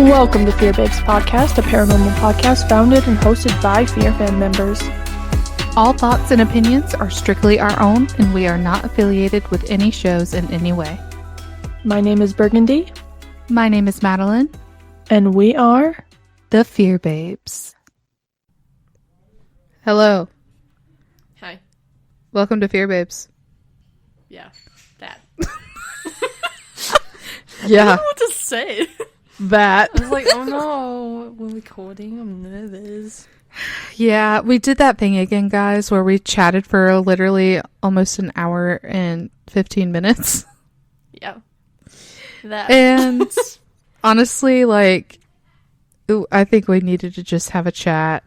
Welcome to Fear Babes Podcast, a paranormal podcast founded and hosted by Fear fan members. All thoughts and opinions are strictly our own, and we are not affiliated with any shows in any way. My name is Burgundy. My name is Madeline. And we are the Fear Babes. Hello. Hi. Welcome to Fear Babes. Yeah, that. Yeah. I don't know what to say. That. I was like, oh no, we're recording, I'm nervous. Yeah, we did that thing again, guys, where we chatted for literally almost an hour and 15 minutes. Yeah. That. And honestly, like, I think we needed to just have a chat.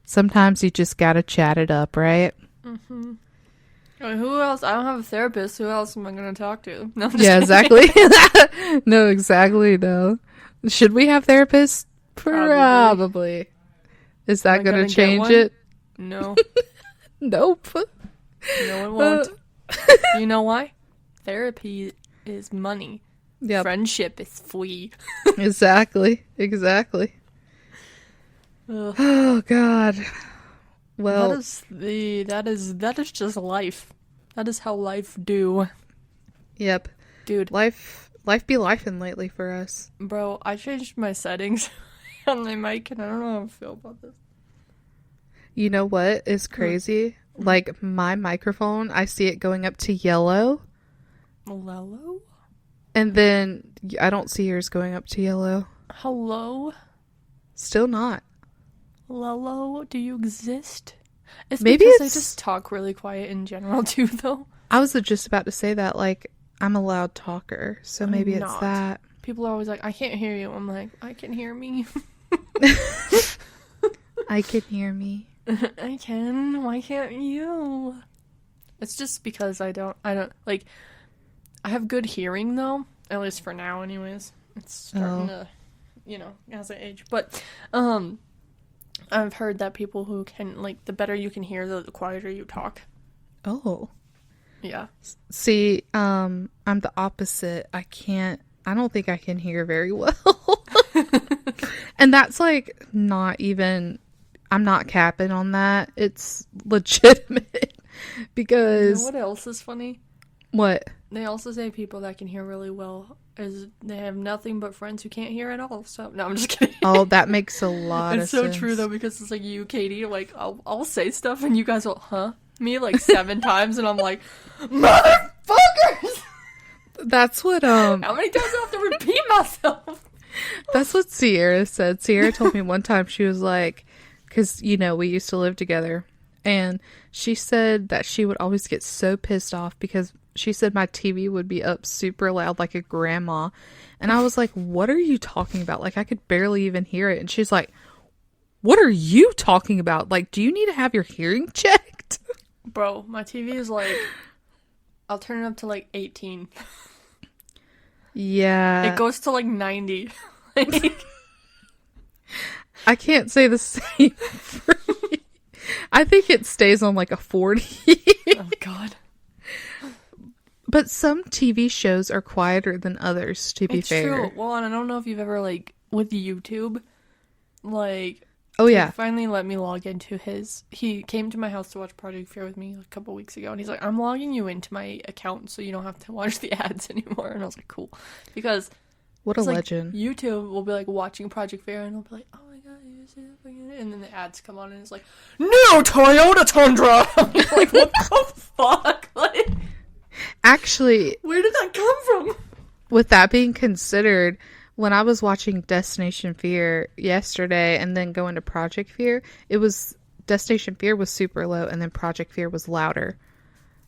Sometimes you just gotta chat it up, right? Mm-hmm. I mean, who else? I don't have a therapist. Who else am I going to talk to? No, I'm just yeah, kidding. exactly. No, exactly, no. Should we have therapists? Probably. Is that going to change it? No. Nope. No, it won't. You know why? Therapy is money. Yep. Friendship is free. Exactly. Ugh. Oh, God. Well, that is just life. That is how life do. Yep. Dude. Life be lifing lately for us. Bro, I changed my settings on my mic and I don't know how I feel about this. You know what is crazy? Like, my microphone, I see it going up to yellow. Hello? And then I don't see yours going up to yellow. Hello? Still not. Lolo, do you exist? It's Maybe because I just talk really quiet in general too, though. I was just about to say that, like, I'm a loud talker, so maybe it's that. People are always like, I can't hear you. I'm like, I can hear me. I can hear me. I can. Why can't you? It's just because I don't, like, I have good hearing, though. At least for now, anyways. It's starting to, as I age. But, I've heard that people who can, like, the better you can hear, the quieter you talk. Oh. Yeah. See, I'm the opposite. I don't think I can hear very well. And that's, like, not even, I'm not capping on that. It's legitimate. Because. You know what else is funny? What? They also say people that can hear really well is they have nothing but friends who can't hear at all. So no, I'm just kidding. Oh, that makes a lot of sense. It's so true though, because it's like you, Katie, like I'll say stuff and you guys will me like 7 times and I'm like, motherfuckers. That's what How many times do I have to repeat myself? That's what Sierra said. Sierra told me one time, she was like, because we used to live together, and she said that she would always get so pissed off because she said my TV would be up super loud like a grandma. And I was like, what are you talking about? Like, I could barely even hear it. And she's like, what are you talking about? Like, do you need to have your hearing checked? Bro, my TV is like, I'll turn it up to like 18. Yeah. It goes to like 90. I can't say the same for me. I think it stays on like a 40. Oh, God. But some TV shows are quieter than others, to be fair. It's true. Well, and I don't know if you've ever, like, with YouTube, like... Oh, yeah. He finally let me log into his... He came to my house to watch Project Fear with me a couple weeks ago, and he's like, I'm logging you into my account so you don't have to watch the ads anymore. And I was like, cool. Because... What a legend. Like, YouTube will be, like, watching Project Fear, and it'll be like, oh my god, you see that thing? And then the ads come on, and it's like, no, Toyota Tundra! I'm like, what the fuck? Like... Actually, where did that come from? With that being considered, when I was watching Destination Fear yesterday and then going to Project Fear, it was Destination Fear was super low and then Project Fear was louder.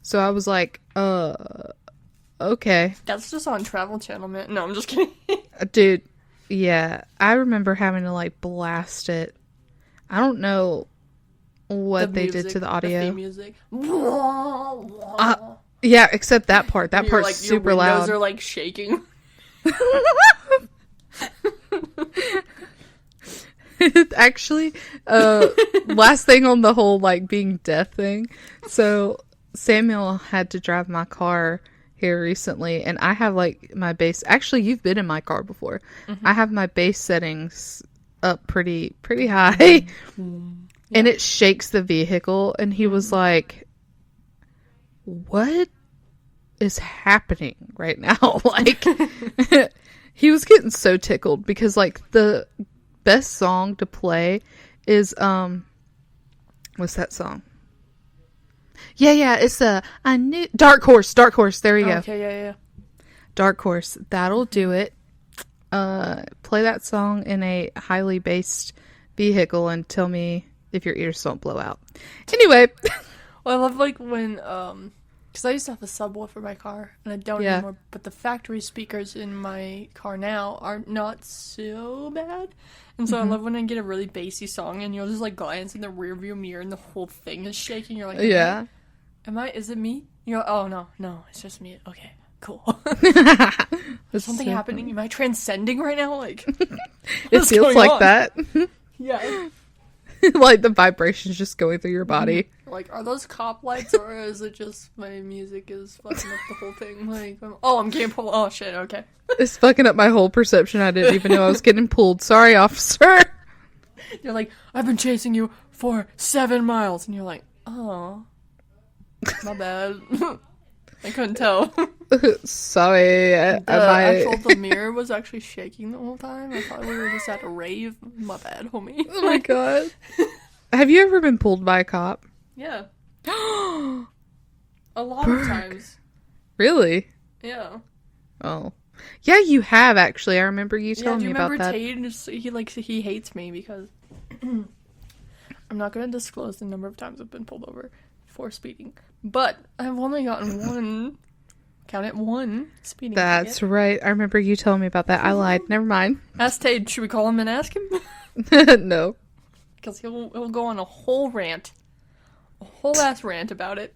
So I was like, okay. That's just on Travel Channel, man. No, I'm just kidding. Dude, yeah. I remember having to like blast it. I don't know what they did to the audio. The theme music. Yeah, except that part. That part's like, super loud. Your windows are like shaking. Actually, last thing on the whole like being deaf thing. So Samuel had to drive my car here recently, and I have like my bass. Actually, you've been in my car before. I have my bass settings up pretty high, and it shakes the vehicle. And he was like, "What is happening right now?" Like, he was getting so tickled because like the best song to play is what's that song? Yeah, it's I knew Dark Horse. There you go. Okay, yeah. Dark Horse. That'll do it. Play that song in a highly bassed vehicle and tell me if your ears don't blow out. Anyway. Well, I love like when because I used to have a subwoofer in my car, and I don't anymore. But the factory speakers in my car now are not so bad, and so I love when I get a really bassy song, and you'll just like glance in the rearview mirror, and the whole thing is shaking. You're like, yeah, is it me? You go, oh no, it's just me. Okay, cool. There's something happening. Am I transcending right now? Like, it feels like that. Yeah. Like the vibrations just going through your body. Like, are those cop lights, or is it just my music is fucking up the whole thing? Like, I'm getting pulled. Oh shit, okay. It's fucking up my whole perception. I didn't even know I was getting pulled. Sorry, officer. You're like, I've been chasing you for 7 miles, and you're like, oh, my bad. I couldn't tell. Sorry. The mirror was actually shaking the whole time. I thought we were just at a rave. My bad, homie. Oh my god. Have you ever been pulled by a cop? Yeah. A lot of times. Really? Yeah. Oh. Yeah, you have actually. I remember you telling me about that. Do you remember Tate? He hates me because I'm not going to disclose the number of times I've been pulled over for speeding. But I've only gotten one. Count it, one speeding That's ticket. right. I remember you telling me about that. I lied. Never mind. Ask Tate. Should we call him and ask him? No. Because he'll go on a whole rant. A whole ass rant about it.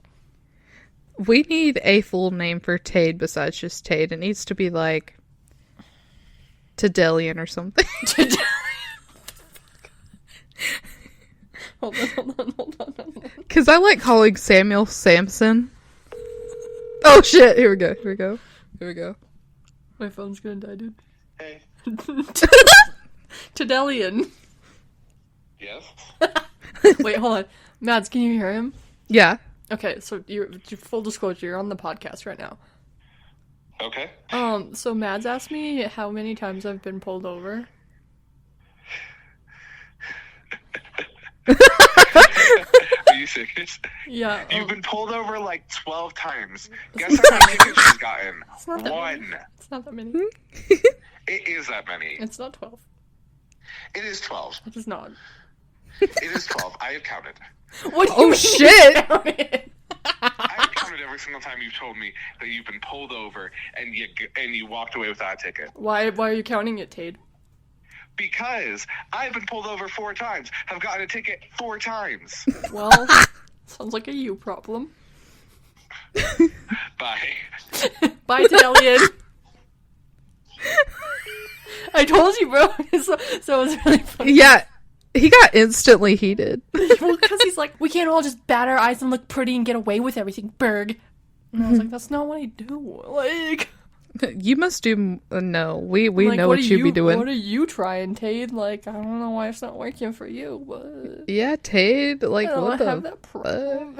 We need a full name for Tade besides just Tade. It needs to be like Tadelian or something. Hold on. Because I like calling Samuel Samson. Oh shit, here we go. My phone's gonna die, dude. Hey. Tadelian. Yes? Wait, hold on. Mads, can you hear him? Yeah. Okay, so you're full disclosure, you're on the podcast right now. Okay. So Mads asked me how many times I've been pulled over. Are you serious? Yeah. You've been pulled over like 12 times. Guess how many tickets she's gotten? It's not that One. Many. It's not that many. It is that many. It's not 12. It is 12. It is not. It is 12. I have counted. What do you mean shit! I have counted every single time you've told me that you've been pulled over and you walked away without a ticket. Why are you counting it, Tade? Because I've been pulled over 4 times, have gotten a ticket 4 times. Well, sounds like a you problem. Bye. Bye, Tadelian. I told you, bro. So it was really funny. Yeah. He got instantly heated. Well, because he's like, we can't all just bat our eyes and look pretty and get away with everything, Berg. And I was like, that's not what I do. Like, you must do. No, we like, know what you be doing. What are you trying, Tade? Like, I don't know why it's not working for you, but Yeah, Tade. Like, I don't what the? have that problem.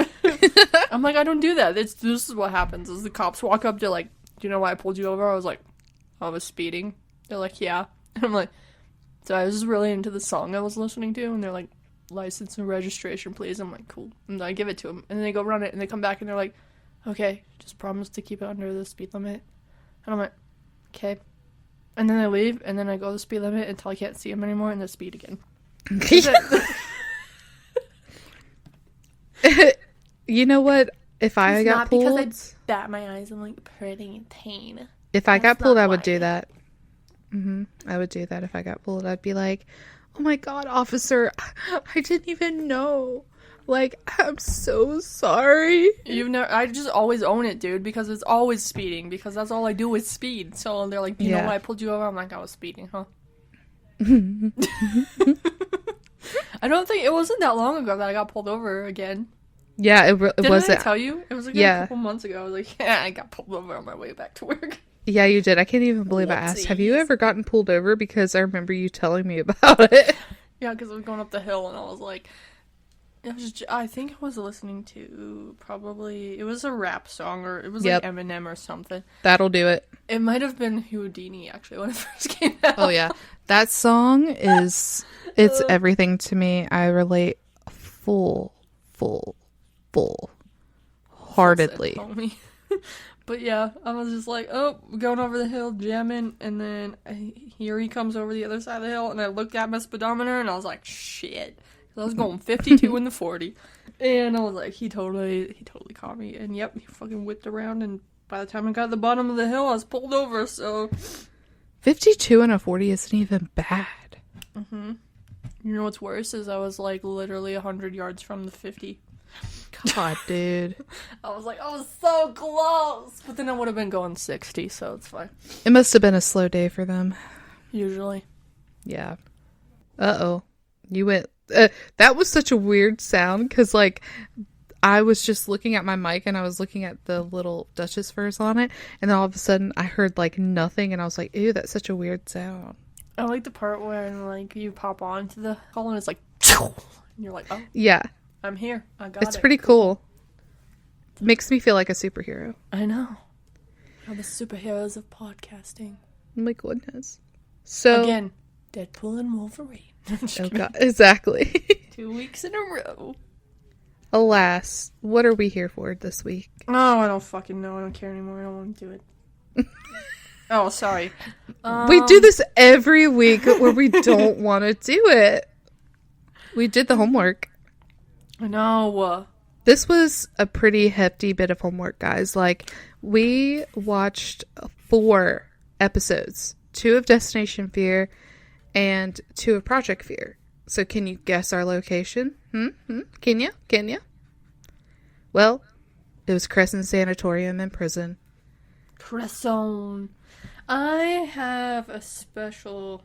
I'm like, I don't do that. This is what happens. Is the cops walk up, they're like, do you know why I pulled you over? I was like, I was speeding. They're like, yeah. And I'm like, so I was just really into the song I was listening to, and they're like, license and registration, please. I'm like, cool. And I give it to them, and then they go run it, and they come back, and they're like, okay, just promise to keep it under the speed limit. And I'm like, okay. And then I leave, and then I go the speed limit until I can't see them anymore, and then speed again. You know what? If I got not pulled, because I bat my eyes and like pretty and pain. if I got That's pulled, not I would why. do that. I would do that if I got pulled. I'd be like, oh my god, officer, I didn't even know. Like, I'm so sorry. I just always own it, dude, because it's always speeding, because that's all I do is speed. So they're like, you know why I pulled you over? I'm like, I was speeding, huh? I don't think, it wasn't that long ago that I got pulled over again. Yeah, it Didn't was I it. tell you? It was like Yeah. a couple months ago. I was like, yeah, I got pulled over on my way back to work. Yeah, you did. I can't even believe I asked. Have you Whoopsies. ever gotten pulled over? Because I remember you telling me about it. Yeah, because I was going up the hill and I was like, I think I was listening to it was a rap song or it was Yep. like Eminem or something. That'll do it. It might have been Houdini actually when it first came out. Oh yeah, that song it's everything to me. I relate heartedly. Homie. But yeah, I was just like, oh, going over the hill, jamming, and then here he comes over the other side of the hill, and I looked at my speedometer, and I was like, shit. I was going 52 in the 40, and I was like, he totally caught me, and yep, he fucking whipped around, and by the time I got to the bottom of the hill, I was pulled over, so... 52 and a 40 isn't even bad. Mm-hmm. You know what's worse is I was like literally 100 yards from the 50. God, dude. I was like, I was so close! But then I would have been going 60, so it's fine. It must have been a slow day for them. Usually. Yeah. Uh-oh. You went... that was such a weird sound, because, like, I was just looking at my mic, and I was looking at the little Duchess furs on it, and then all of a sudden, I heard, like, nothing, and I was like, ew, that's such a weird sound. I like the part where, like, you pop onto the call, and it's like, and you're like, oh, Yeah. I'm here. I got it. It's pretty cool. Makes me feel like a superhero. I know. You're the superheroes of podcasting. Oh my goodness. So... Again, Deadpool and Wolverine. Oh god, exactly. 2 weeks in a row. Alas, what are we here for this week? Oh, I don't fucking know. I don't care anymore. I don't want to do it. Oh, sorry. We do this every week where we don't want to do it. We did the homework. I know. This was a pretty hefty bit of homework, guys. Like, we watched 4 episodes. 2 of Destination Fear and 2 of Project Fear. So can you guess our location? Can you? Well, it was Cresson Sanatorium and Prison. Cresson. I have a special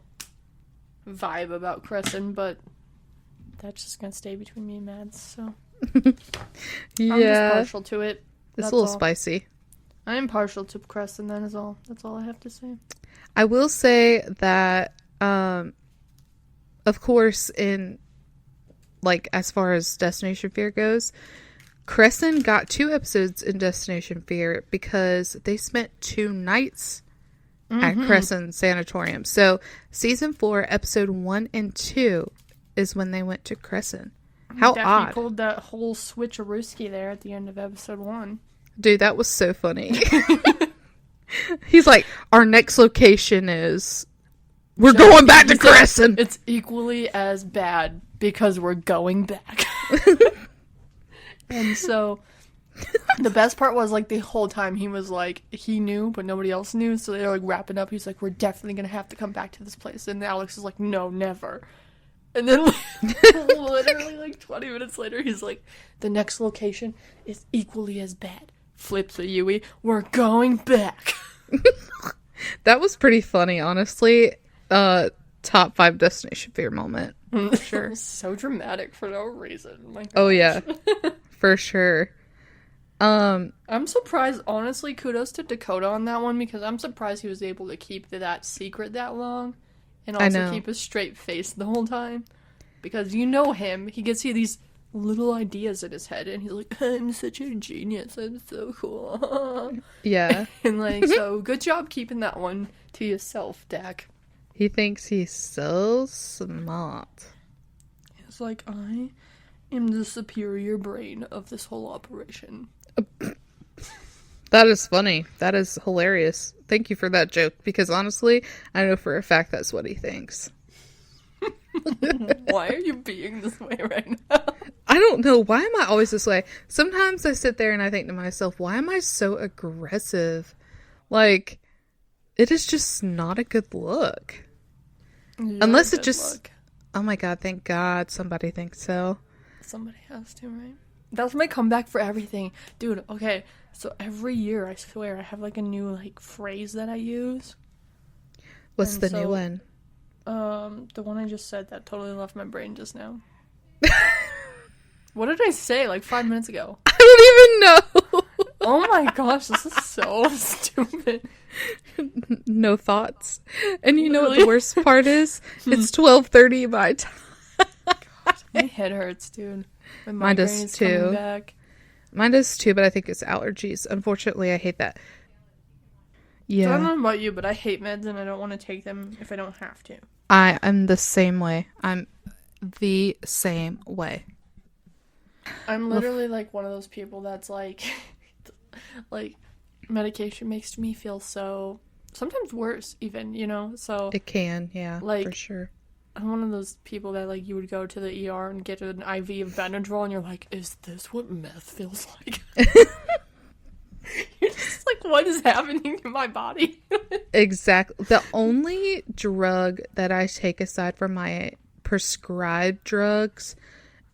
vibe about Cresson, but that's just gonna stay between me and Mads, so... Yeah. I'm just partial to it. It's a little spicy. I am partial to Cresson, that is all. That's all I have to say. I will say that, of course, in, like, as far as Destination Fear goes, Cresson got 2 episodes in Destination Fear because they spent 2 nights at Cresson Sanatorium. So, season 4, episode 1 and 2 is when they went to Cresson. How Daphne odd. pulled that whole switcherooski there at the end of episode 1. Dude, that was so funny. He's like, our next location is... We're going back to Cresson! It's equally as bad because we're going back. And so, the best part was, like, the whole time he was like, he knew, but nobody else knew, so they were, like, wrapping up. He's like, we're definitely gonna have to come back to this place. And Alex is like, no, never. And then, literally, like, 20 minutes later, he's like, the next location is equally as bad. Flips a Yui, we're going back. That was pretty funny, honestly. Top 5 Destination Fear moment. For sure. So dramatic for no reason. My Oh, gosh. yeah. For sure. I'm surprised, honestly, kudos to Dakota on that one, because I'm surprised he was able to keep that secret that long and also keep a straight face the whole time. Because you know him, he gets these little ideas in his head, and he's like, I'm such a genius, I'm so cool. Yeah. And, like, so good job keeping that one to yourself, Dak. He thinks he's so smart. It's like, I am the superior brain of this whole operation. That is funny. That is hilarious. Thank you for that joke, because honestly, I know for a fact that's what he thinks. Why are you being this way right now? I don't know. Why am I always this way? Sometimes I sit there and I think to myself, why am I so aggressive? Like, it is just not a good look. Unless it just... Look. Oh my god, thank God somebody thinks so. Somebody has to, right? That's my comeback for everything. Dude, okay, so every year, I swear, I have, like, a new, like, phrase that I use. What's the new one? The one I just said that totally left my brain just now. What did I say like 5 minutes ago? I don't even know. Oh my gosh, this is so stupid. No thoughts. And you know what the Literally. worst part is? It's 12:30 my time. My head hurts, dude. My Mine does migraine is too. coming back. Mine does too, but I think it's allergies. Unfortunately, I hate that. I don't Yeah. know about you, but I hate meds and I don't want to take them if I don't have to. I'm the same way. I'm the same way. I'm literally like one of those people that's like, like, medication makes me feel so, sometimes worse even, you know? So It can, yeah, Like- for sure. I'm one of those people that like you would go to the ER and get an IV of Benadryl and you're like, is this what meth feels like? You're just like, what is happening to my body? Exactly. The only drug that I take aside from my prescribed drugs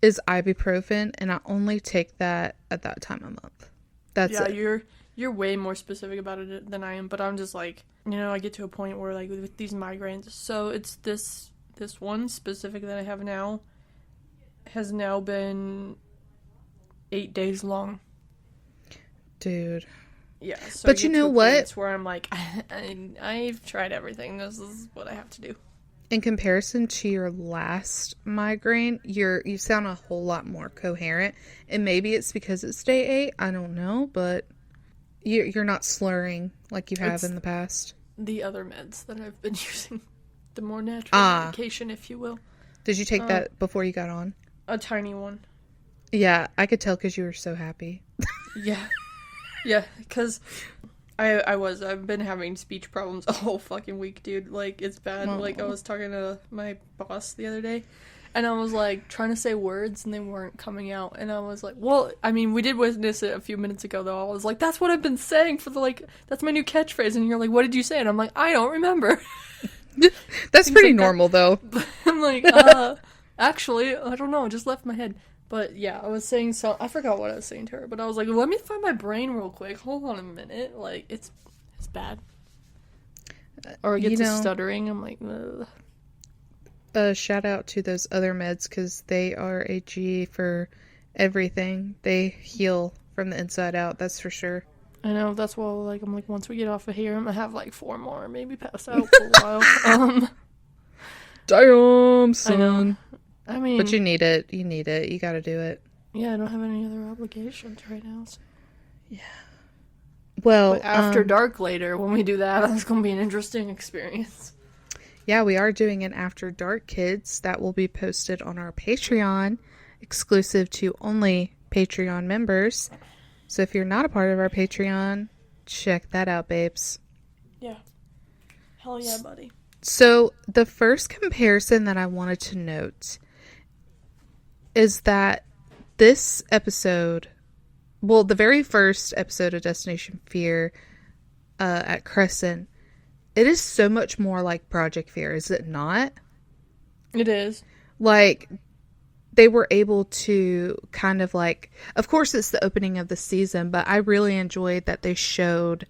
is ibuprofen, and I only take that at that time of month. That's Yeah, it. you're way more specific about it than I am, but I'm just like, you know, I get to a point where like with these migraines, so it's this one specific that I have now has now been 8 days long. Dude. Yeah, so But I you get to know a what? place where I'm like, I've tried everything. This is what I have to do. In comparison to your last migraine, you sound a whole lot more coherent. And maybe it's because it's day 8. I don't know, but you're not slurring like you have It's- in the past. The other meds that I've been using, the more natural medication, if you will, Did you take that before you got on? a tiny one. Yeah, I could tell because you were so happy. Yeah. Yeah, because I've been having speech problems a whole fucking week, dude. Like, it's bad. Aw. Like, I was talking to my boss the other day, and I was, like, trying to say words, and they weren't coming out. And I was like, well, I mean, we did witness it a few minutes ago, though. I was like, that's what I've been saying for the, like, that's my new catchphrase. And you're like, what did you say? And I'm like, I don't remember. That's pretty like that. normal, though. I'm like, actually, I don't know. It just left my head. But yeah, I was saying I forgot what I was saying to her, but I was like, let me find my brain real quick. Hold on a minute. Like, it's bad. Or it gets to stuttering. I'm like, ugh. Shout out to those other meds because they are a G for everything. They heal from the inside out, that's for sure. I know, that's why, like, I'm like, once we get off of here, I'm gonna have like 4 more, maybe pass out for a while. Damn, son. I mean, But you need it. You need it. You gotta do it. yeah, I don't have any other obligations right now. So. Well, But after dark later, when we do that, that's gonna be an interesting experience. yeah, we are doing an After Dark Kids that will be posted on our Patreon, exclusive to only Patreon members. So if you're not a part of our Patreon, check that out, babes. Yeah. Hell yeah, buddy. So the first comparison that I wanted to note is that this episode, well, the very first episode of Destination Fear at Cresson, it is so much more like Project Fear, is it not? It is. Like, they were able to kind of like, of course it's the opening of the season, but I really enjoyed that they showed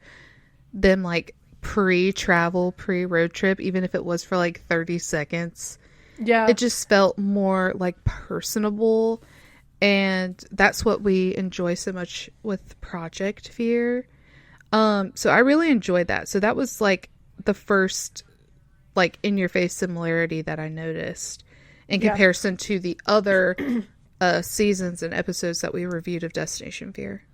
them like pre-travel, pre-road trip, even if it was for like 30 seconds. Yeah. It just felt more like personable, and that's what we enjoy so much with Project Fear. So I really enjoyed that. So that was like the first like in your face similarity that I noticed in comparison to the other seasons and episodes that we reviewed of Destination Fear.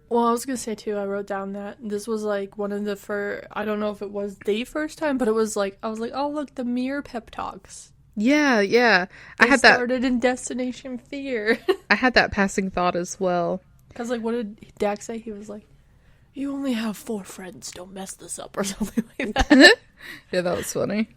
Well, I was gonna say too, I wrote down that this was like one of the first, I don't know if it was the first time, but it was like, I was like, oh look, the mirror pep talks. Yeah. I They had that. started in Destination Fear. I had that passing thought as well. Because like, what did Dak say? He was like, you only have 4 friends, don't mess this up, or something like that. Yeah, that was funny.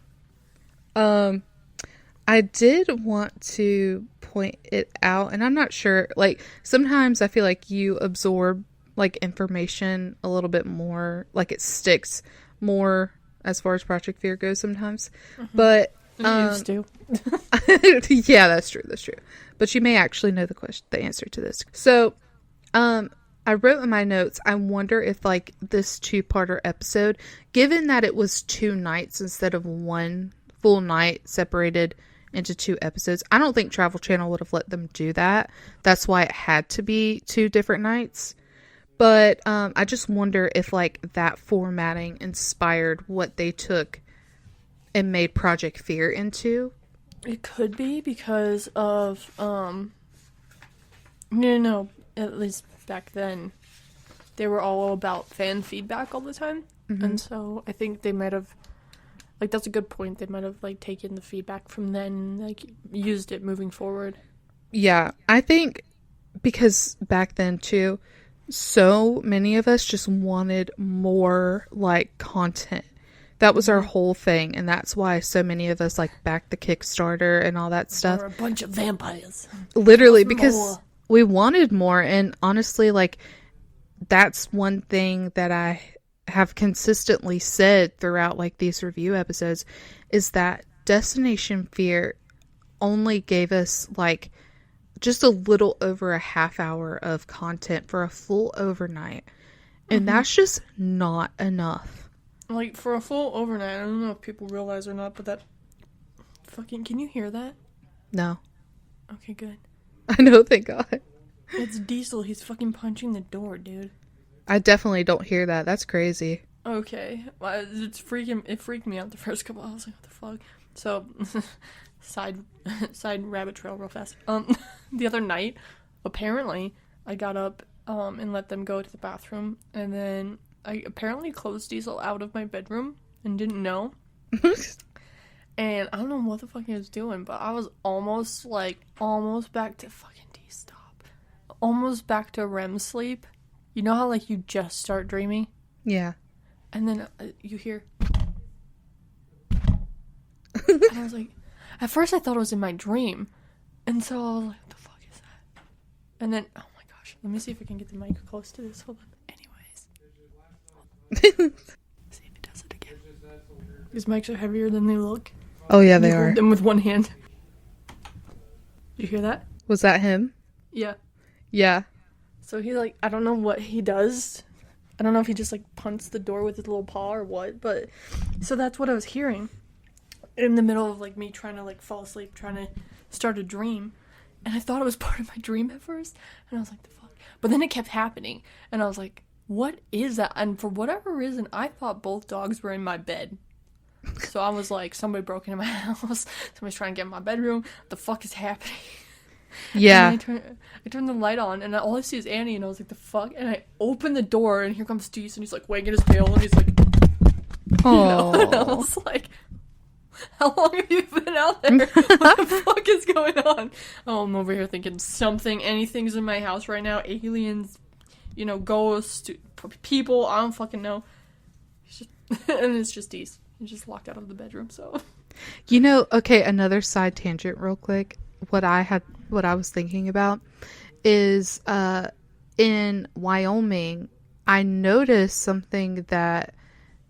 I did want to point it out, and I'm not sure, like, sometimes I feel like you absorb, like, information a little bit more, like, it sticks more as far as Project Fear goes sometimes, but, You used to. yeah, that's true, but you may actually know the answer to this. So, I wrote in my notes, I wonder if, like, this 2-parter episode, given that it was 2 nights instead of 1 full night separated into 2 episodes. I don't think Travel Channel would have let them do that. That's why it had to be 2 different nights. But I just wonder if like that formatting inspired what they took and made Project Fear into. It could be because of no, at least back then they were all about fan feedback all the time. And so I think they might have, like, that's a good point. They might have like taken the feedback from then and like used it moving forward. Yeah, I think because back then too, so many of us just wanted more like content. That was our whole thing, and that's why so many of us like backed the Kickstarter and all that stuff. We're a bunch of vampires. Literally, because more. we wanted more, and honestly, like, that's one thing that I have consistently said throughout like these review episodes is that Destination Fear only gave us like just a little over a half hour of content for a full overnight. And that's just not enough. Like, for a full overnight, I don't know if people realize or not, but that fucking, can you hear that? No. Okay, good. I know, thank God. It's Diesel. He's fucking punching the door, dude. I definitely don't hear that. That's crazy. Okay. Well, it freaked me out the first couple. I was like, what the fuck? So, side rabbit trail real fast. The other night, apparently, I got up and let them go to the bathroom, and then I apparently closed Diesel out of my bedroom and didn't know. And I don't know what the fuck he was doing, but I was almost back to fucking D-stop. Almost back to REM sleep. You know how, like, you just start dreaming? Yeah. And then you hear... And I was like... At first I thought it was in my dream. And so I was like, what the fuck is that? And then, oh my gosh. Let me see if I can get the mic close to this. Hold on. Anyways. See if it does it again. These mics are heavier than they look. Oh, yeah, they You are. hold them with one hand. You hear that? Was that him? Yeah. Yeah. So he, like, I don't know what he does. I don't know if he just, like, punts the door with his little paw or what, but... So that's what I was hearing. In the middle of, like, me trying to, like, fall asleep, trying to start a dream. And I thought it was part of my dream at first. And I was like, the fuck? But then it kept happening. And I was like, what is that? And for whatever reason, I thought both dogs were in my bed. So I was like, somebody broke into my house. Somebody's trying to get in my bedroom. What the fuck is happening? Yeah. I turned the light on, and all I see is Annie, and I was like, the fuck? And I open the door, and here comes Steez, and he's like wagging his tail, and he's like, Oh. And I was like, how long have you been out there? What the fuck is going on? Oh, I'm over here thinking anything's in my house right now. Aliens, ghosts, people, I don't fucking know. And it's just Steez. He's just locked out of the bedroom, so. Okay, another side tangent real quick. What I was thinking about is in Wyoming, I noticed something that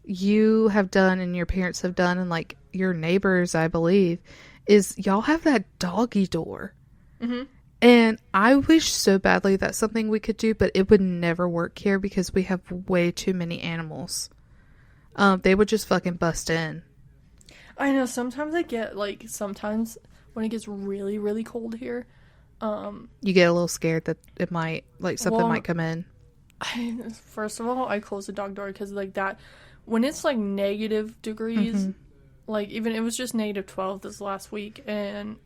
you have done and your parents have done and like your neighbors, I believe, is y'all have that doggy door. Mm-hmm. And I wish so badly that's something we could do, but it would never work here because we have way too many animals. They would just fucking bust in. I know, sometimes I get, like, when it gets really, really cold here, you get a little scared that it might, like, something might come in. First of all, I close the dog door because, like, that, when it's, like, negative degrees, like, even, it was just negative 12 this last week, and,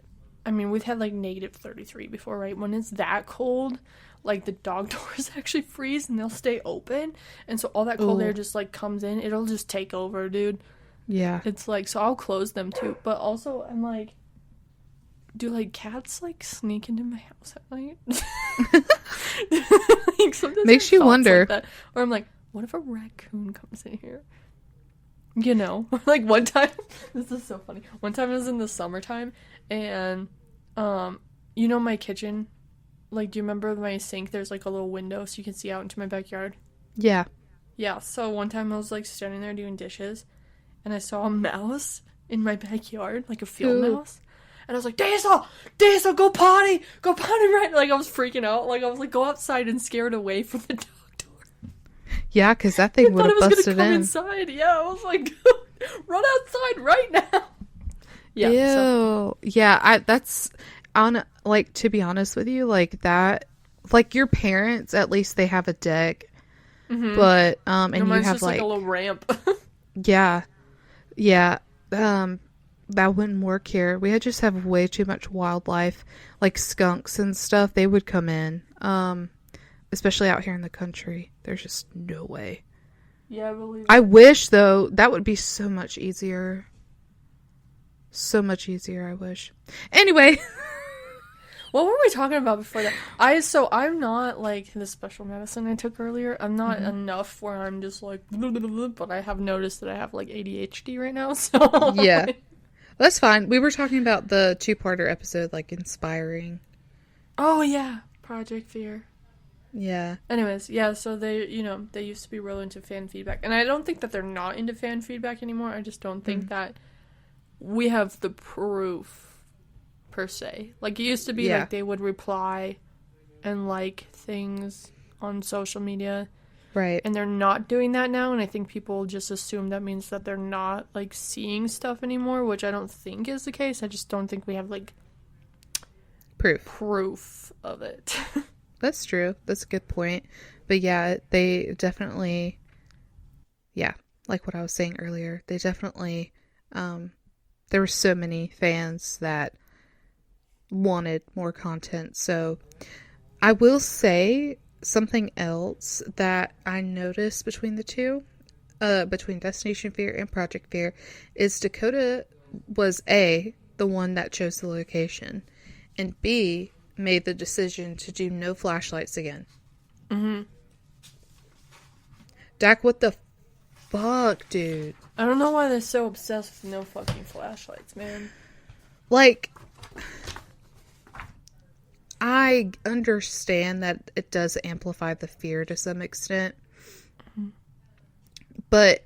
I mean, we've had, like, negative 33 before, right? When it's that cold, like, the dog doors actually freeze, and they'll stay open, and so all that cold air just, like, comes in, it'll just take over, dude. Yeah. It's, like, so I'll close them, too, but also, I'm, like, do, like, cats, like, sneak into my house at night? Like, makes you wonder. Like that. Or I'm like, what if a raccoon comes in here? Like, one time, this is so funny. One time it was in the summertime, and, my kitchen, like, do you remember my sink? There's, like, a little window so you can see out into my backyard. Yeah. Yeah, so one time I was, like, standing there doing dishes, and I saw a mouse in my backyard, like a field mouse. And I was like, Diesel, go potty right. Like, I was freaking out. Like, I was like, go outside and scare it away from the dog door. Yeah, because that thing would have busted in. Inside. Yeah, I was like, run outside right now. Yeah. Ew. So, Yeah, that's on, like, to be honest with you, like that, like your parents, at least they have a deck, but and you mine's have just like a little ramp. yeah, yeah, that wouldn't work here. We just have way too much wildlife, like skunks and stuff. They would come in, especially out here in the country. There's just no way. Yeah, I believe. I wish though that would be so much easier. So much easier, I wish. Anyway. What were we talking about before that? I'm not like the special medicine I took earlier. I'm not enough where I'm just like, blah, blah, blah, but I have noticed that I have like ADHD right now. So Yeah, that's fine. We were talking about the 2-parter episode, like inspiring. Oh yeah, Project Fear. Yeah. Anyways, yeah. So they used to be real into fan feedback, and I don't think that they're not into fan feedback anymore. I just don't think that we have the proof. Per se, like it used to be, like they would reply and like things on social media, Right. and they're not doing that now, and I think people just assume that means that they're not like seeing stuff anymore, which I don't think is the case. I just don't think we have like proof of it. That's true. That's a good point. But yeah, they definitely, like what I was saying earlier, they definitely, there were so many fans that wanted more content. So I will say something else that I noticed between the two, between Destination Fear and Project Fear, is Dakota was A, the one that chose the location, and B, made the decision to do no flashlights again. Dak, what the fuck, dude? I don't know why they're so obsessed with no fucking flashlights, man. Like, I understand that it does amplify the fear to some extent, but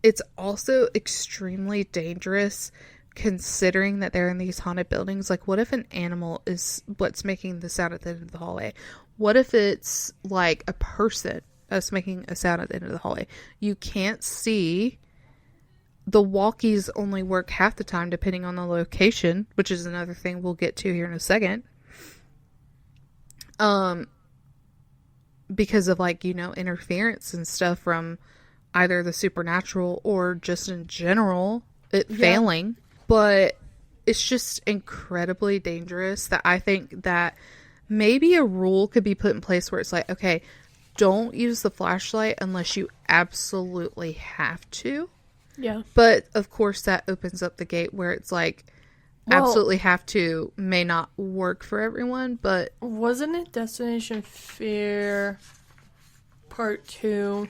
it's also extremely dangerous considering that they're in these haunted buildings. Like, what if an animal is what's making the sound at the end of the hallway? What if it's like a person that's making a sound at the end of the hallway? You can't see. The walkies only work half the time depending on the location, which is another thing we'll get to here in a second. Because of like, interference and stuff from either the supernatural or just in general it failing. But it's just incredibly dangerous that I think that maybe a rule could be put in place where it's like, okay, don't use the flashlight unless you absolutely have to. Yeah. But of course that opens up the gate where it's like, absolutely have to may not work for everyone, but wasn't it Destination Fear Part 2?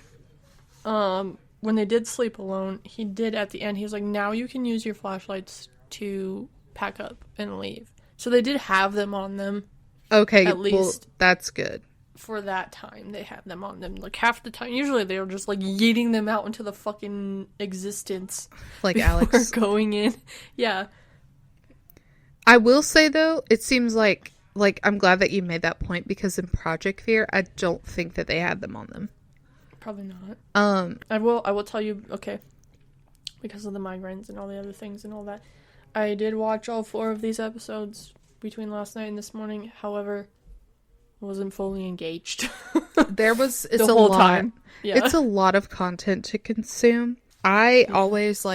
When they did Sleep Alone, he did at the end, he was like, now you can use your flashlights to pack up and leave. So they did have them on them. Okay, at least that's good. For that time, they had them on them. Like, half the time, usually they were just, like, yeeting them out into the fucking existence. Like Alex. Going in. Yeah. I will say, though, it seems like, I'm glad that you made that point, because in Project Fear, I don't think that they had them on them. Probably not. I will tell you, okay, because of the migraines and all the other things and all that, I did watch all 4 of these episodes between last night and this morning. However, wasn't fully engaged. It's the a whole lot. time. Yeah. It's a lot of content to consume. I always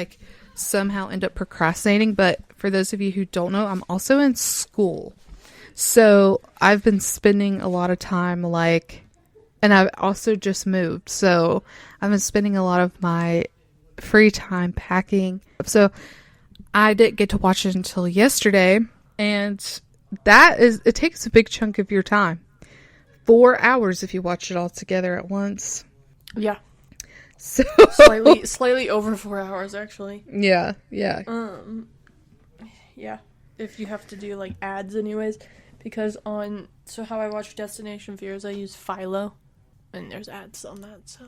somehow end up procrastinating, but for those of you who don't know, I'm also in school. So I've been spending a lot of time and I've also just moved. So I've been spending a lot of my free time packing. So I didn't get to watch it until yesterday, and it takes a big chunk of your time. 4 hours if you watch it all together at once. Yeah. So slightly over 4 hours, actually. Yeah. Yeah. If you have to do ads anyways, because so how I watch Destination Fears, I use Philo, and there's ads on that. So,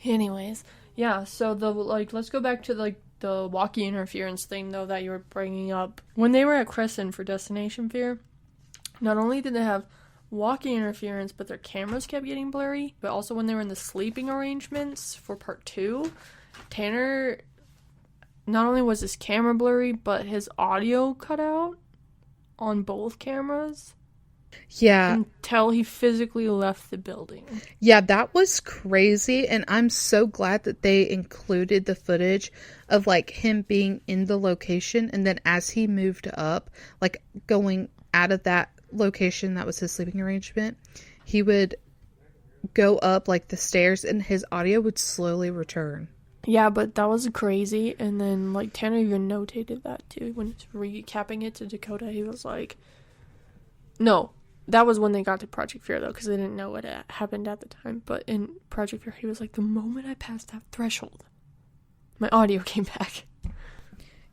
anyways, yeah. So let's go back to the walkie interference thing though that you were bringing up. When they were at Cresson for Destination Fear, not only did they have walkie interference, but their cameras kept getting blurry. But also when they were in the sleeping arrangements for part 2, Tanner not only was his camera blurry, but his audio cut out on both cameras. Yeah. Until he physically left the building. Yeah, that was crazy. And I'm so glad that they included the footage of, like, him being in the location. And then as he moved up, like, going out of that location that was his sleeping arrangement, he would go up, like, the stairs and his audio would slowly return. Yeah, but that was crazy. And then, like, Tanner even notated that, too. When he's recapping it to Dakota, he was like... No. That was when they got to Project Fear, though, because they didn't know what happened at the time. But in Project Fear, he was like, the moment I passed that threshold, my audio came back.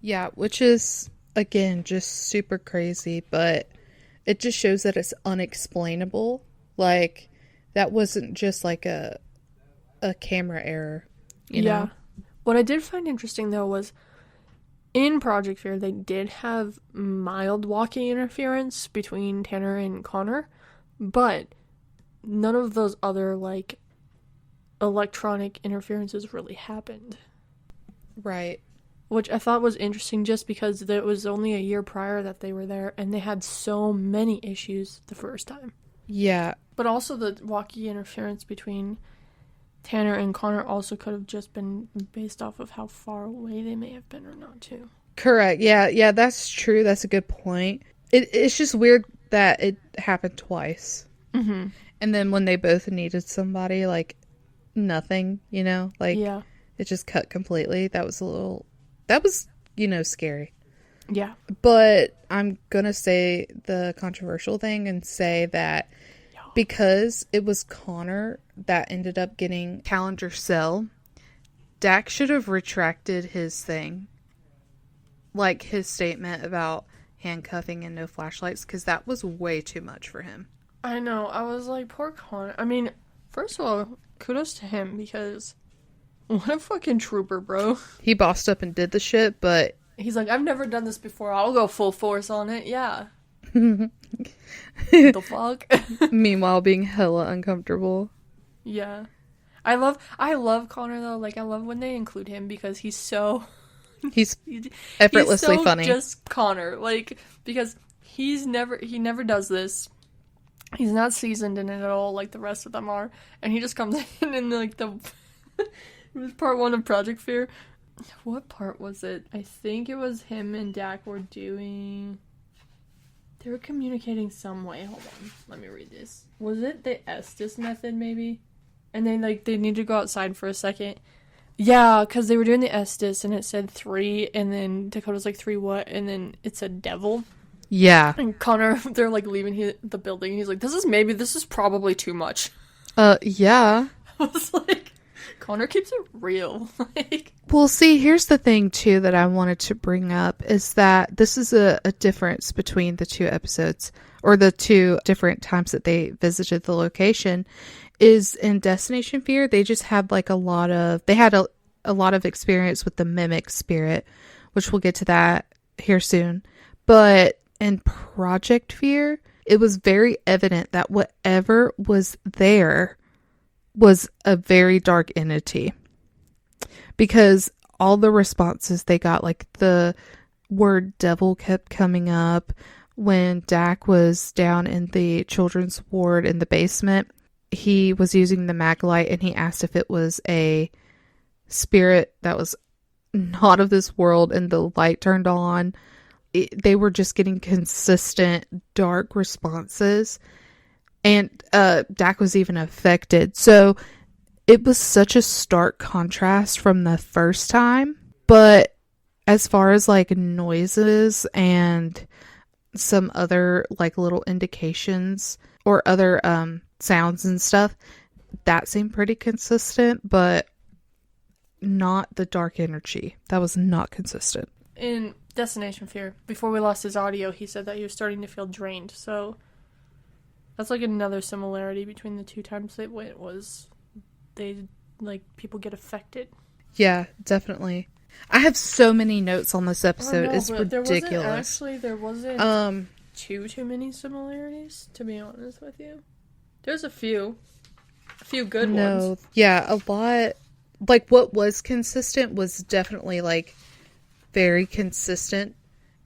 Yeah, which is, again, just super crazy, but it just shows that it's unexplainable. Like, that wasn't just like a camera error, you know? What I did find interesting, though, was in Project Fear, they did have mild walkie interference between Tanner and Connor, but none of those other, like, electronic interferences really happened. Right. Which I thought was interesting just because it was only a year prior that they were there, and they had so many issues the first time. Yeah. But also the walkie interference between Tanner and Connor also could have just been based off of how far away they may have been or not, too. Correct. Yeah, that's true. That's a good point. It's just weird that it happened twice. Mm-hmm. And then when they both needed somebody, like, nothing, you know? Like, yeah. It just cut completely. That was, you know, scary. Yeah. But I'm going to say the controversial thing and say that because it was Connor that ended up getting Calendar Cell, Dak should have retracted his thing. Like his statement about handcuffing and no flashlights, because that was way too much for him. I know. I was like, poor Connor. I mean, first of all, kudos to him because what a fucking trooper, bro. He bossed up and did the shit, but... He's like, I've never done this before. I'll go full force on it. Yeah. The fuck? Meanwhile, being hella uncomfortable. Yeah. I love Connor, though. Like, I love when they include him because he's so... He's effortlessly he's so funny. Just Connor. Like, because he never does this. He's not seasoned in it at all like the rest of them are. And he just comes in and, like, it was part 1 of Project Fear. What part was it? I think it was him and Dak were doing... They were communicating some way. Hold on. Let me read this. Was it the Estes method, maybe? And then, like, they need to go outside for a second. Yeah, because they were doing the Estes, and it said 3, and then Dakota's like, 3 what? And then it said devil. Yeah. And Connor, they're, like, leaving the building, and he's like, this is probably too much. Yeah. I was like, Connor keeps it real. Like... Well, see, here's the thing, too, that I wanted to bring up, is that this is a difference between the 2 episodes, or the 2 different times that they visited the location, is in Destination Fear, they just had, like, a lot of experience with the mimic spirit, which we'll get to that here soon. But in Project Fear, it was very evident that whatever was there was a very dark entity. Because all the responses they got, like the word devil kept coming up when Dak was down in the children's ward in the basement. He was using the mag light and he asked if it was a spirit that was not of this world, and the light turned on. They were just getting consistent dark responses, and Dak was even affected. So it was such a stark contrast from the first time. But as far as like noises and some other like little indications or other sounds and stuff, that seemed pretty consistent, but not the dark energy. That was not consistent. In Destination Fear, before we lost his audio, he said that he was starting to feel drained. So that's like another similarity between the 2 times they went, was they, like, people get affected. Yeah, definitely. I have so many notes on this episode. It's ridiculous. There wasn't too many similarities, to be honest with you. There's a few good ones. Yeah, a lot. Like, what was consistent was definitely, like, very consistent,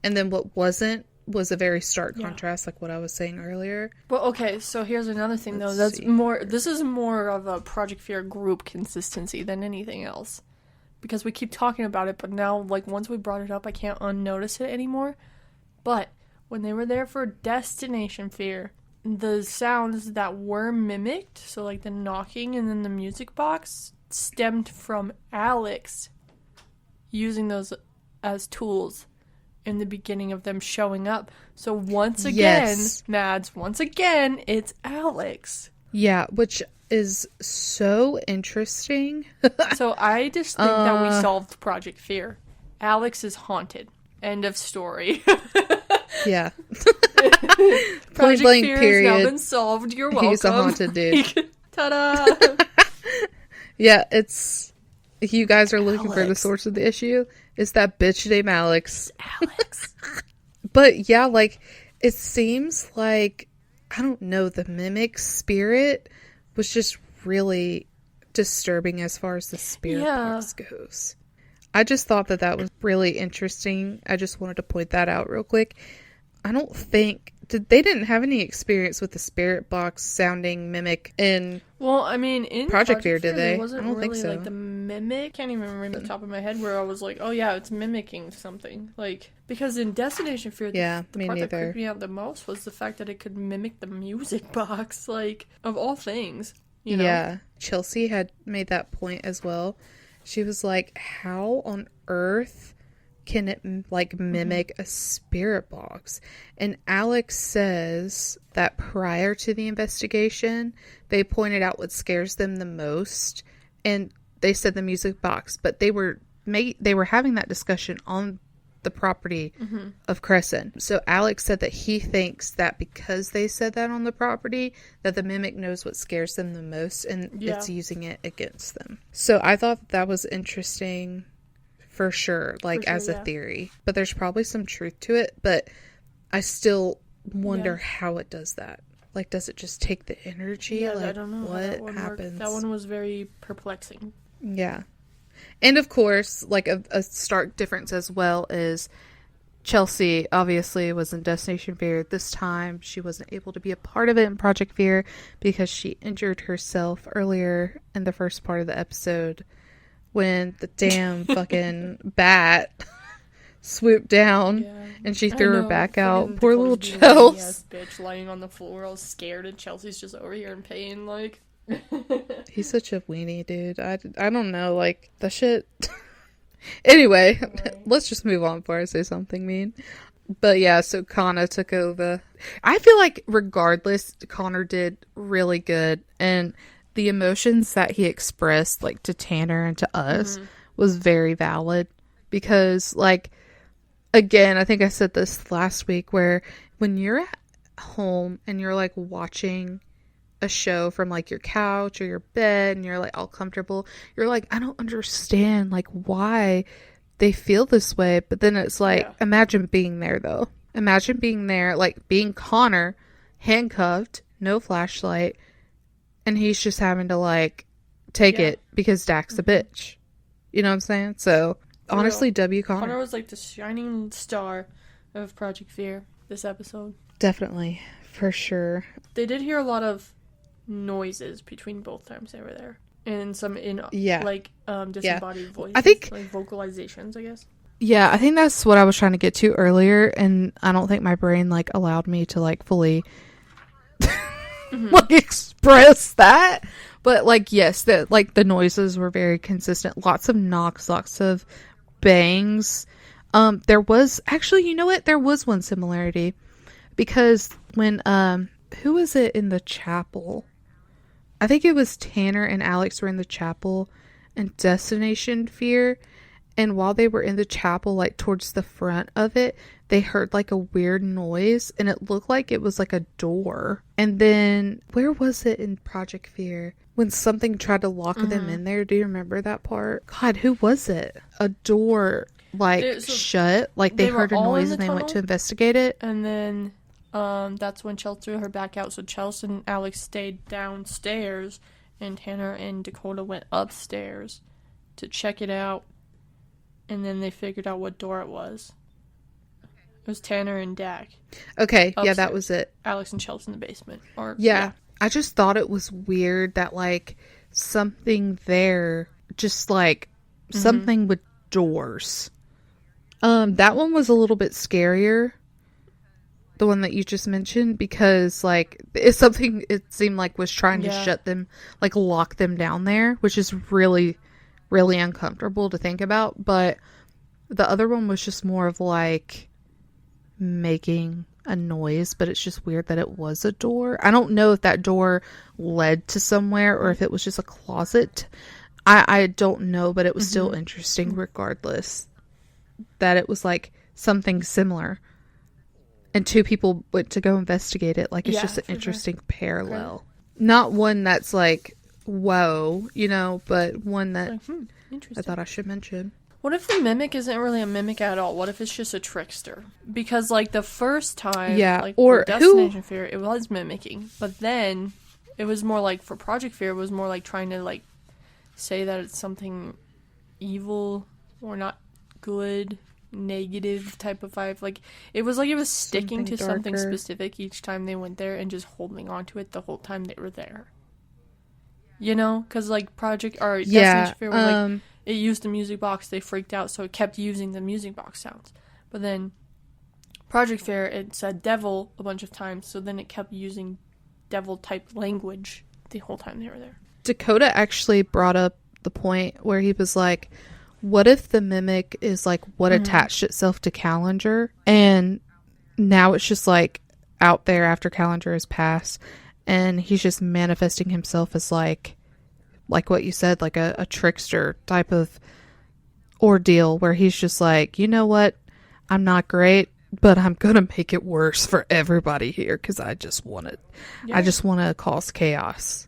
and then what wasn't was a very stark contrast, like what I was saying earlier. Well, okay, so here's another thing, though. Let's see. This is more of a Project Fear group consistency than anything else. Because we keep talking about it, but now, like, once we brought it up, I can't unnotice it anymore. But when they were there for Destination Fear, the sounds that were mimicked, so like the knocking and then the music box, stemmed from Alex using those as tools in the beginning of them showing up. So once again, Mads, it's Alex. Yeah, which is so interesting. So I just think that we solved Project Fear. Alex is haunted. End of story. Yeah. Project blank Fear period. has now been solved. You're welcome. He's a haunted dude. Ta-da! Yeah, if you guys are looking for the Alex. source of the issue, it's that bitch named Alex. Alex. But yeah, like, it seems like, I don't know, the mimic spirit was just really disturbing as far as the spirit box goes. I just thought that was really interesting. I just wanted to point that out real quick. I don't think they didn't have any experience with the spirit box sounding mimic in in Project Fear, did they? There wasn't I don't really think so. like the mimic. Can't even remember the top of my head where I was like, oh yeah, it's mimicking something. Like, because in Destination Fear, the me part that neither. creeped me out the most was the fact that it could mimic the music box. Like, of all things, you know? Yeah, Chelsea had made that point as well. She was like, how on earth can it like mimic a spirit box? And Alex says that prior to the investigation, they pointed out what scares them the most, and they said the music box, but they were having that discussion on the property of Cresson. So Alex said that he thinks that because they said that on the property, that the mimic knows what scares them the most, and it's using it against them. So I thought that was interesting for sure, like, as a theory. But there's probably some truth to it, but I still wonder how it does that. Like, does it just take the energy? Yeah, like, I don't know. what happens? That one was very perplexing. Yeah. And of course, like, a stark difference as well is Chelsea obviously was in Destination Fear. This time she wasn't able to be a part of it in Project Fear because she injured herself earlier in the first part of the episode when the damn fucking bat swooped down and she threw her back out. Poor little Chelsea. Bitch lying on the floor all scared, and Chelsea's just over here in pain, like. He's such a weenie, dude. I don't know, like, the shit. Anyway, let's just move on before I say something mean. But yeah, so Connor took over. I feel like regardless, Connor did really good, and the emotions that he expressed, like, to Tanner and to us was very valid, because, like, again, I think I said this last week, where when you're at home and you're, like, watching a show from, like, your couch or your bed and you're, like, all comfortable, you're like, I don't understand, like, why they feel this way. But then it's like, imagine being there, though. Imagine being there, like, being Connor, handcuffed, no flashlight, and he's just having to, like, take it because Dak's a bitch. You know what I'm saying? So, honestly, W. Connor. Connor was like the shining star of Project Fear this episode. Definitely. For sure. They did hear a lot of noises between both times they were there. And some disembodied voices. I think, like vocalizations, I guess. Yeah, I think that's what I was trying to get to earlier, and I don't think my brain, like, allowed me to, like, fully like, express that. But, like, yes, that, like, the noises were very consistent. Lots of knocks, lots of bangs. There was actually, you know what? There was one similarity, because when who was it in the chapel? I think it was Tanner and Alex were in the chapel in Destination Fear, and while they were in the chapel, like, towards the front of it, they heard, like, a weird noise, and it looked like it was, like, a door. And then, where was it in Project Fear? When something tried to lock them in there. Do you remember that part? God, who was it? A door, like, shut. Like, they heard a noise and they went to investigate it. And then that's when Chelsea threw her back out. So Chelsea and Alex stayed downstairs, and Tanner and Dakota went upstairs to check it out. and then they figured out what door it was. It was Tanner and Dak. Okay, Upstairs. yeah, that was it. Alex and Chelsea in the basement. Yeah. I just thought it was weird that, like, something there, just, like, something with doors. That one was a little bit scarier. The one that you just mentioned, because, like, it's something it seemed like was trying to shut them, like, lock them down there, which is really, really uncomfortable to think about. But the other one was just more of, like, making a noise, but it's just weird that it was a door. I don't know if that door led to somewhere or if it was just a closet. I don't know, but it was still interesting regardless that it was like something similar and two people went to go investigate it. Like, it's just an interesting parallel. Okay. Not one that's like, whoa, you know, but one that I thought I should mention. What if the mimic isn't really a mimic at all? What if it's just a trickster? Because, like, the first time, like, for Destination Fear, it was mimicking. But then, it was more like, for Project Fear, it was more like trying to, like, say that it's something evil or not good, negative type of vibe. Like, it was like it was sticking to something specific each time they went there and just holding on to it the whole time they were there. You know? Because, like, Destination Fear was, like... It used the music box, they freaked out, so it kept using the music box sounds. But then, Project Fear, it said devil a bunch of times, so then it kept using devil-type language the whole time they were there. Dakota actually brought up the point where he was like, what if the mimic is, like, what attached itself to Callinger, and now it's just, like, out there after Callinger has passed, and he's just manifesting himself as, like what you said, like a trickster type of ordeal where he's just like, you know what, I'm not great, but I'm gonna make it worse for everybody here because I just want it. Yeah. I just want to cause chaos.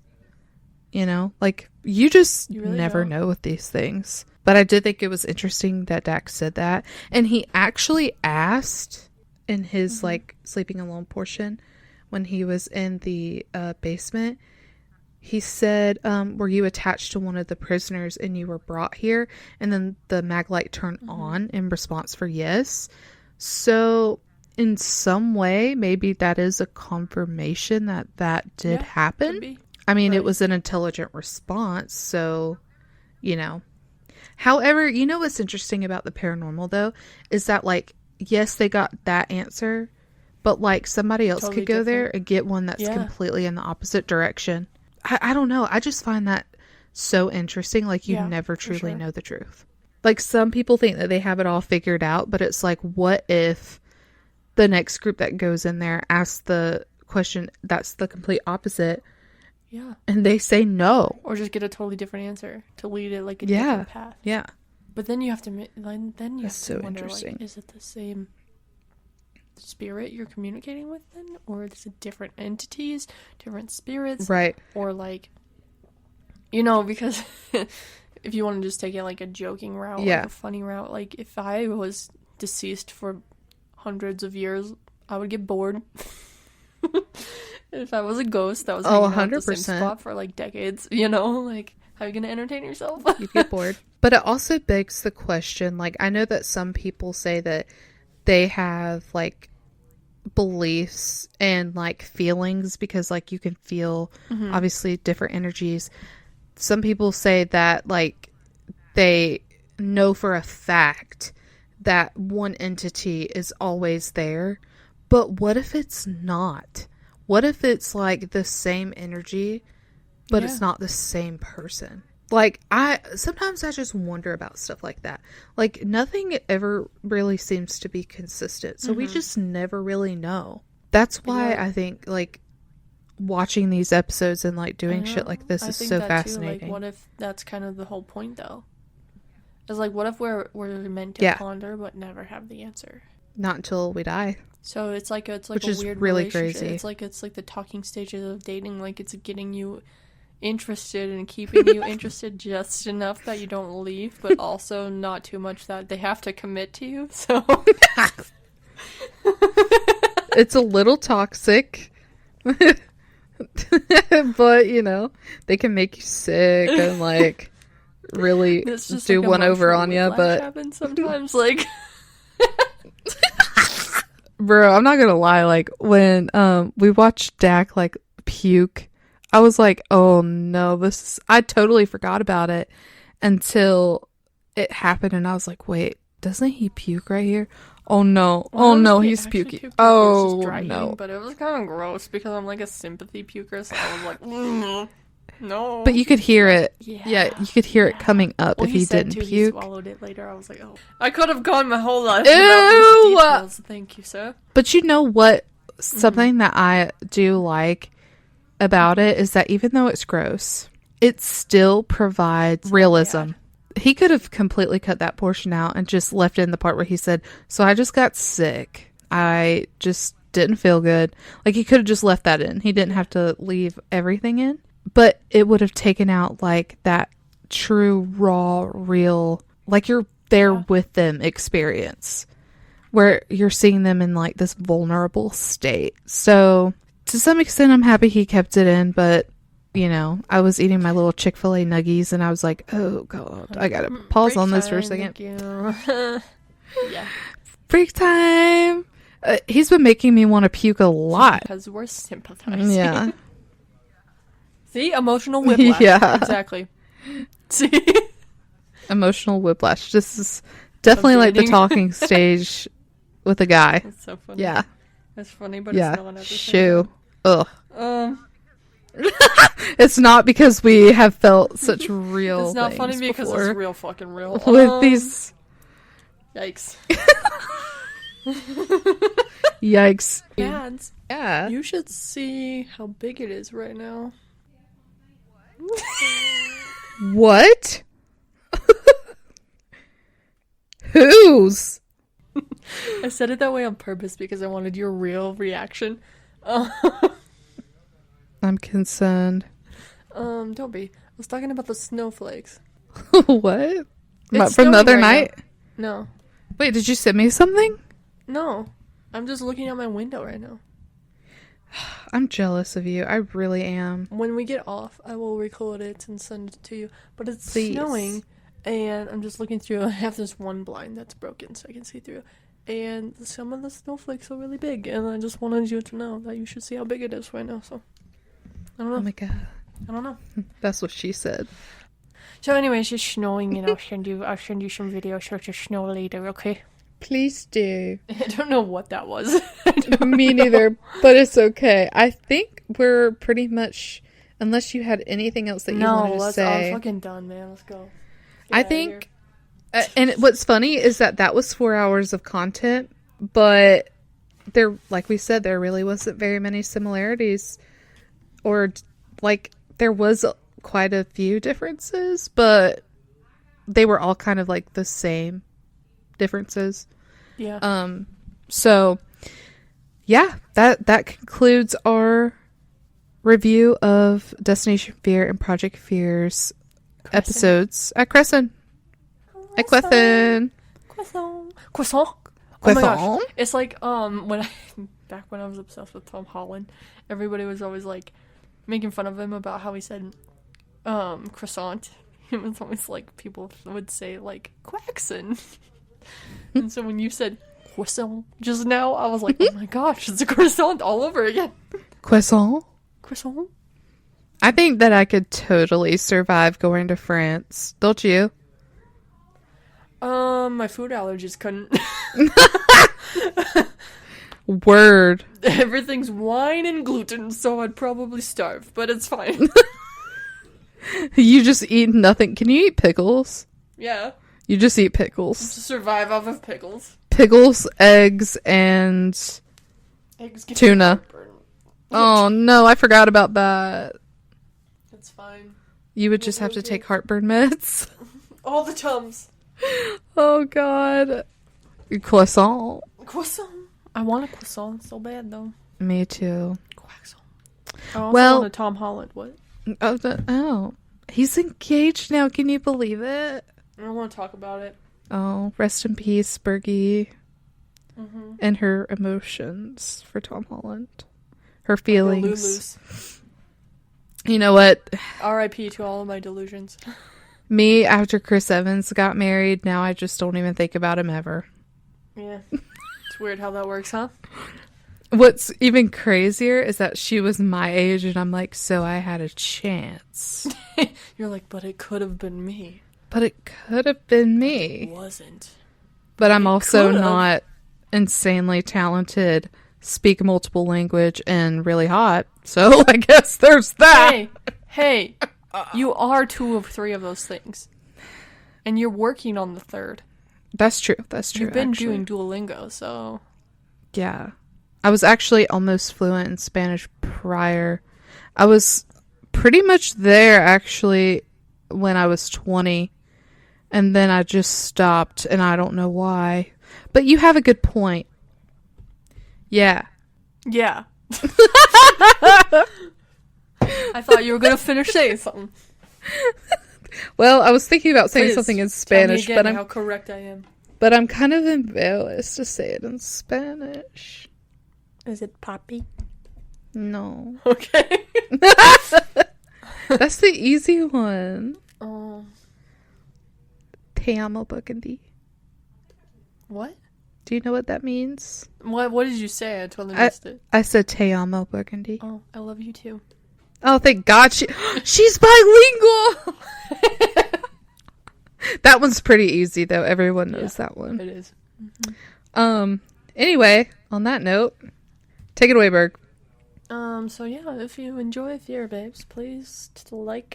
You know, like, you really never know with these things. But I did think it was interesting that Dax said that, and he actually asked in his like sleeping alone portion when he was in the basement. He said, were you attached to one of the prisoners and you were brought here? And then the mag light turned on in response for yes. So in some way, maybe that is a confirmation that did happen. I mean, it was an intelligent response. So, you know. However, you know what's interesting about the paranormal, though, is that, like, yes, they got that answer, but, like, somebody else could go there and get one that's completely in the opposite direction. I don't know. I just find that so interesting. Like, you never truly know the truth. Like, some people think that they have it all figured out, but it's like, what if the next group that goes in there asks the question that's the complete opposite? Yeah. And they say no. Or just get a totally different answer to lead it, like, a different path. Yeah. But then you have to, wonder, like, is it the same spirit you're communicating with then, or is it different entities, different spirits, right? Or, like, you know, because if you want to just take it like a joking route, like a funny route, like, if I was deceased for hundreds of years, I would get bored. If I was a ghost that was hanging out at the same spot for like decades, you know, like, how are you gonna entertain yourself? You'd get bored. But it also begs the question, like, I know that some people say that they have, like, beliefs and, like, feelings because, like, you can feel obviously different energies. Some people say that, like, they know for a fact that one entity is always there, but what if it's not? What if it's, like, the same energy, but it's not the same person? Like, sometimes I just wonder about stuff like that. Like, nothing ever really seems to be consistent. So we just never really know. That's why I think, like, watching these episodes and, like, doing shit like this is so fascinating. Too, like, what if that's kind of the whole point, though? It's like, what if we're meant to ponder but never have the answer? Not until we die. So it's like a weird really relationship. crazy. It's like the talking stages of dating. Like, it's getting you interested and keeping you interested just enough that you don't leave, but also not too much that they have to commit to you. So it's a little toxic, but, you know, they can make you sick and, like, really It's just do like one over emotional on you, whiplash but happens sometimes, like. bro, I'm not gonna lie. Like when we watched Dak like puke, I was like, oh no, I totally forgot about it until it happened, and I was like, wait, doesn't he puke right here? Oh no, Well, oh no, he he's actually puking. puked, like, it was just Oh dry no. eating, but it was kind of gross because I'm like a sympathy puker, so I was like, no. But you could hear it. Yeah. Yeah, you could hear it coming up Well, if he said didn't too, He puke. swallowed it later. I was like, oh, I could have gone my whole life Ew! without these details. Thank you, sir. But you know what? Something that I do like about it is that even though it's gross, it still provides realism. He could have completely cut that portion out and just left in the part where he said, so I just got sick. I just didn't feel good. Like, he could have just left that in. He didn't have to leave everything in. But it would have taken out, like, that true, raw, real, like, you're there with them experience. Where you're seeing them in, like, this vulnerable state. So, to some extent, I'm happy he kept it in, but, you know, I was eating my little Chick-fil-A nuggies, and I was like, oh, God, I gotta pause on this for a second. Thank you. Yeah. Break time! He's been making me want to puke a lot. Because we're sympathizing. Yeah. See? Emotional whiplash. Yeah. Exactly. See? Emotional whiplash. This is definitely like the Updating. talking stage with a guy. That's so funny. Yeah. That's funny, but Yeah. it's not everything. Shoo. Ugh. It's It's not because we have felt such real not things funny because before it's real fucking real. with these. Yikes. Yikes. Dads, Yeah. you should see how big it is right now. What? Whose? I said it that way on purpose because I wanted your real reaction. I'm concerned. Don't be. I was talking about the snowflakes. What? It's From the other snowing right night? No. Wait, did you send me something? No. I'm just looking out my window right now. I'm jealous of you. I really am. When we get off, I will record it and send it to you. But it's Please. snowing, and I'm just looking through. I have this one blind that's broken, so I can see through. And some of the snowflakes are really big, and I just wanted you to know that you should see how big it is right now. So, I don't know. Oh my god. I don't know. That's what she said. So, anyways, it's snowing, and I'll send you some videos of the snow later. Okay. Please do. I don't know what that was. I don't Me know. neither, but it's okay. I think we're pretty much, unless you had anything else that you wanted to I'm say. fucking done, man. Let's go. I think, and what's funny is that was 4 hours of content, but there, like we said, there really wasn't very many similarities, or like there was quite a few differences, but they were all kind of like the same differences. Yeah. So yeah, that concludes our review of Destination Fear and Project Fear's episodes at Cresson. At Cresson. Croissant. Croissant. Oh Croissant? my gosh. It's like back when I was obsessed with Tom Holland, everybody was always like making fun of him about how he said croissant. It was always like people would say like Quaxon. And so when you said croissant just now, I was like, oh my gosh, it's a croissant all over again. Croissant? Croissant? I think that I could totally survive going to France. Don't you? My food allergies couldn't. Word. Everything's wine and gluten, so I'd probably starve, but it's fine. You just eat nothing. Can you eat pickles? Yeah. You just eat To pickles. survive off of pickles. Pickles, eggs, and Eggs give Tuna. me heartburn. oh no, I forgot about that. It's fine. You would just have to take heartburn meds. All the Tums. Oh god. Croissant. Croissant. I want a croissant so bad, though. Me too. Croissant. I also Well- want a Tom Holland. What? Oh. He's engaged now. Can you believe it? I don't want to talk about it. Oh, rest in peace, Bergie. Mm-hmm. And her emotions for Tom Holland. Her feelings. Lulus. You know what? R.I.P. to all of my delusions. Me, after Chris Evans got married, now I just don't even think about him ever. Yeah. It's weird how that works, huh? What's even crazier is that she was my age, and I'm like, so I had a chance. You're like, but it could have been me. But it could have been me. It wasn't. But I'm It also could've. not insanely talented, speak multiple language, and really hot. So I guess there's that. Hey, you are 2 of 3 of those things. And you're working on the 3rd. That's true. That's true. You've been actually. doing Duolingo, so... Yeah. I was actually almost fluent in Spanish prior. I was pretty much there, actually, when I was 20. And then I just stopped, and I don't know why. But you have a good point. Yeah. Yeah. I thought you were going to finish saying something. Well, I was thinking about saying Please, something in tell me Spanish, again but how correct I am. I'm kind of embarrassed to say it in Spanish. Is it Poppy? No. Okay. That's the easy one. Oh. Te amo, Burgundy. What? Do you know what that means? What did you say? I totally missed it. I said te amo, Burgundy. Oh, I love you too. Oh, thank God. She's bilingual! That one's pretty easy, though. Everyone knows that one. It is. Anyway, on that note, take it away, Berg. So yeah, if you enjoy Fear Babes, please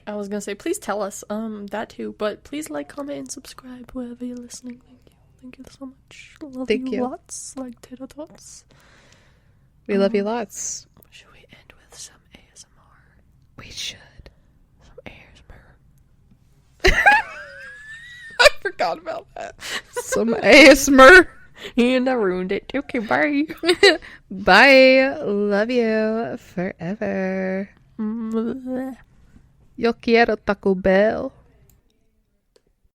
I was gonna say, please tell us, that too, but please like, comment, and subscribe wherever you're listening. Thank you so much. Love Thank you. lots, like tater tots. We love you lots. Should we end with some ASMR? We should. Some ASMR. I forgot about that. Some ASMR. And I ruined it. Okay, bye. Bye. Love you forever. Yo quiero Taco Bell.